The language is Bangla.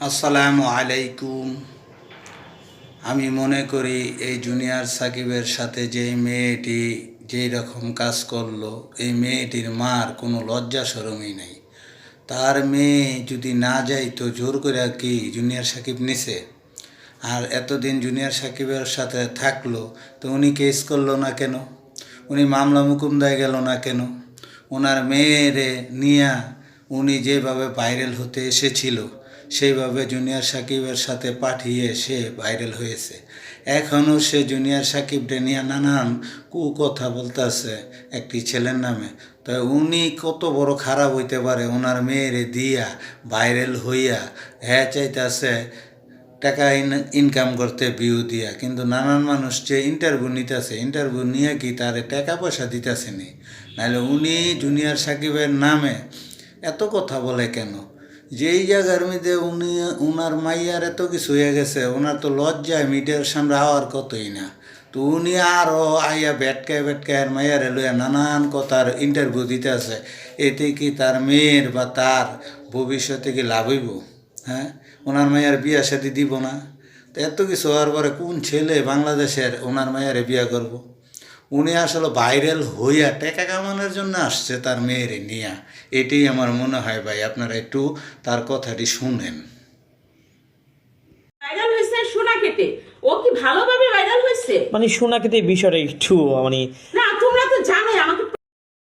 আসসালামু আলাইকুম। আমি মনে করি এই জুনিয়র সাকিবের সাথে যে মেয়েটি যেই রকম কাজ করলো, এই মেয়েটির মার কোনো লজ্জা শরমই নেই। তার মেয়ে যদি না যাইতো জোর করে কি জুনিয়র সাকিব নিছে? আর এতদিন জুনিয়র সাকিবের সাথে থাকলো, তো উনি কেস করলো না কেন? উনি মামলা মুকুন্দায় গেল না কেন? ওনার মেয়েরে নিয়া উনি যেভাবে ভাইরাল হতে এসেছিল সেইভাবে জুনিয়র সাকিবের সাথে পাঠিয়ে সে ভাইরাল হয়েছে। এখনও সে জুনিয়র সাকিবরে নিয়ে নানান কথা বলতেছে একটি ছেলের নামে। তো উনি কত বড় খারাপ হইতে পারে ওনার মেয়েরে দিয়া ভাইরাল হইয়া? হ্যাঁ চাইতেছে টাকা ইনকাম করতে ভিউ দিয়া, কিন্তু নানান মানুষ যে ইন্টারভিউ নিতেছে, ইন্টারভিউ নিয়ে কি তার টাকা পয়সা দিতেছে নি? নাহলে উনি জুনিয়র সাকিবের নামে এত কথা বলে কেন? যেই জায়গার মধ্যে উনি উনার মাইয়ার এত কিছু হয়ে গেছে, ওনার তো লজ্জায় মিডিয়ার সামনে আওয়ার কতই না। তো উনি আরও আইয়া বেটকায় বেটকায় মাইয়ারে লইয়া নানান কথার ইন্টারভিউ দিতে আছে। এতে কি তার মেয়ের বা তার ভবিষ্যতে কি লাভ হইব? হ্যাঁ, ওনার মায়ের বিয়া শাদি দিব না? তো এত কিছু হওয়ার পরে কোন ছেলে বাংলাদেশের ওনার মায়ের বিয়া করব? উনি আসলে ভাইরাল হইয়া টাকা কামানোর জন্য আসছে তার মেয়েরে নিয়া। এটাই আমার মনে হয় ভাই, আপনারা একটু তার কথাটি শুনেন। ভাইরাল হয়েছে সোনা কেটে। ও কি ভালোভাবে ভাইরাল হয়েছে? সোনাক্ষীতে এই বিষয়টা একটু